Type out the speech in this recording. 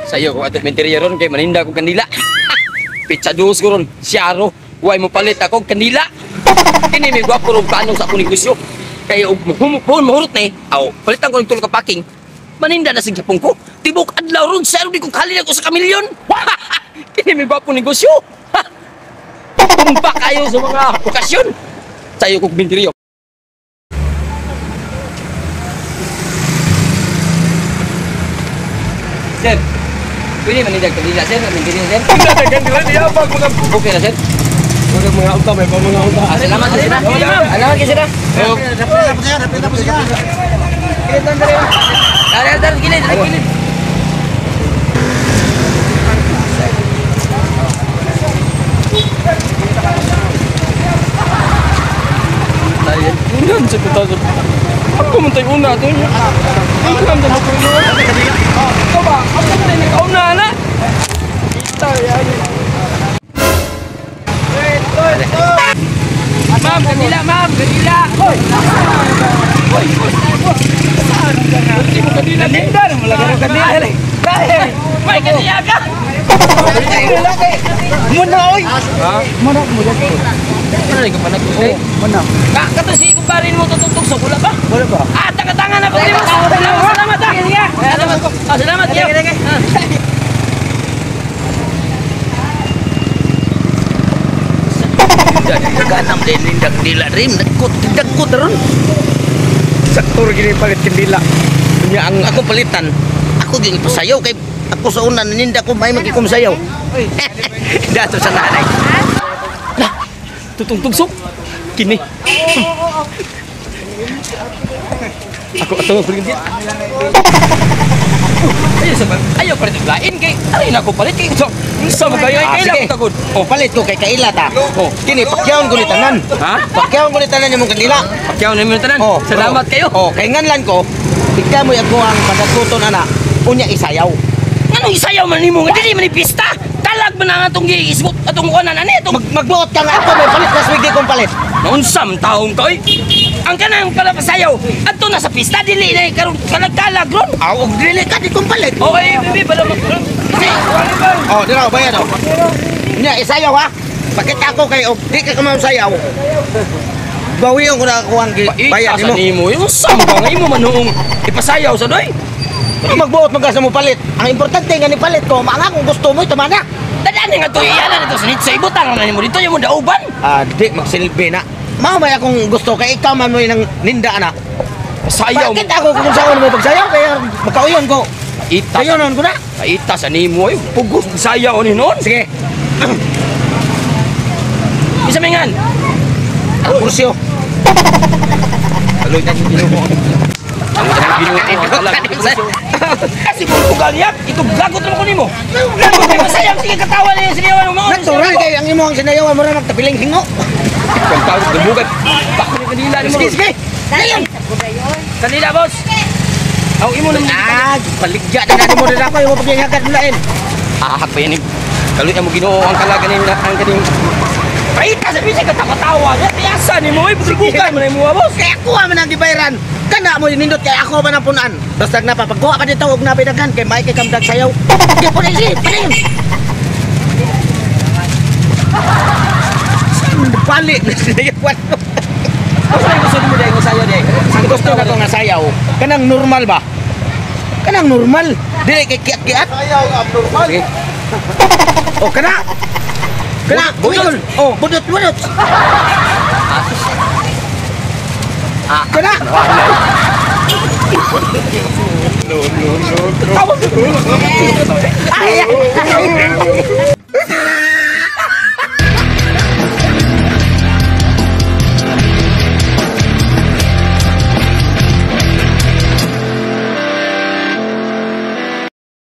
Sayo ko ato interior ron kay maninda ko kandila. Pizza dos ko ron. Siyaro. Huwag mo palit ako kandila. Kini may gwapo ron kanong sa akong negosyo. Kaya mahurot na eh. Aw, palitan ko ng tulog ka packing. Maninda na sigyapong ko. Tibok adlaw ron. Siyaro di ko kalina ko sa kamilyon. Kini may gwapo negosyo. Tumpa kayo sa mga okasyon. Sayo ko interior. Sir, pwede manindag kandila, sir? Manindag, sir? Hindi na kandila niya pag mga... Okay na, sir? Mga unta, may mga unta. Salamat, sir. Salamat, sir. Rapid na po siya. Gilid. Unan sa kita. Ako man tayo una ito. Unan sa mga una. Ito ba? Ako man tayo nag-una na. Kita yan. Ma'am, kanila, ma'am. Kanila. Hoy! Hindi mo kanila. Nindar. Malagaro kanila. May kanila ka. Muna, oy! Ha? Muna. Ano rin ka pa nag-usay? Muna. Kato si kumparin mo tutugtog sa bula ba? Wala ba? Ah, tanga-tanga na pa rin mo. Salamat ha! Salamat kayo. Ganam din nindak dila rin. Nagkot ron. Saktor gini palit kendila. Punya ang ako palitan. Ako gini pasayaw kay ako sa una ninda ko may magikom sayaw. Dato sa nanay. Lah, tutungtug kini. Ako ato pergi dia. Ayo palit lain kay ari na ko palit kay so mo kayo kay ila tagod. Oh, palit ko kay kaila ta. Oh, kini pakyaon ko ni tanan. Ha? Pakyaon ko ni tanan imong kanila. Pakyaw na mo tanan. Salamat kayo. Oh, kay nganlan ko. Ikaw mo ako ang pagkatuton ana. Unya isayaw. Anong isayaw man nimo nga dili man ni pista? Talag man ang atong giisgot atong kuanan ani ito. Magbuot ka nga ako may palit na swigi kong palit. Naunsam taong koy. Ang kanang pala pasayaw adto na sa pista dili na karon kalag-kalag ron. Aw, og dili ka di kong palit. Okay, bibi bala mo. Oh, dira ko bayad oh. Unya isayaw ha. Pakita ko kay og di ka masayaw. Bawiyon ko na ako ang bayad nimo. Yung samba nga imo manuong ipasayaw sa doy. Magbuot mo ka sa mo palit. Ang importante nga ni palit ko, mga kung gusto mo ito mana. Dadaan nga to iyanan ito sa ibutang na nimo dito yung dauban. Di magsilbi na. Mao may akong gusto kay ikaw man mo nang ninda na. Sayaw. Bakit ako kung saan mo pagsayaw kaya makauyon ko. Ita. Kayonon ko na. Ita sa nimo ay pugos sayaw ni noon. Sige. Bisa mengan. Ang kursyo. Aloy na ginumo. Kasi mo tugal yak, ito gagot naman ko nimo. Gagot kay masayang sige katawa na yung siniyawan mo. Natural kay ang imo ang sinayawan mo ra magtapiling hingo. Kung tawag gabugat. Bako ni kanila nimo. Sige. Dayon. Kanila boss. Aw imo nang paligya na nimo din ako imo pagyagat mulain. Pa yan. Kaluy mo Ginoo ang kalagan ni ang kaning. Paita sa bisig katawa. Yasa nimo ay bukan man mo boss. Kaya kuha man ang gibayran. Kana mo nindot kay ako man ang punan. Basta napapagkuha pa dito og napidaghan kay may kay kamdag sayaw. Di po na si, panin. Balik na siya wat. Ano ay gusto mo dai sayaw dai? Ang gusto na ko nga sayaw. Kanang normal ba? Kanang normal. Dili kay kiat-kiat. Ayaw, abnormal. Sige. Oh, kana. Kana, budot. Oh, budot. Kana. No. Ay.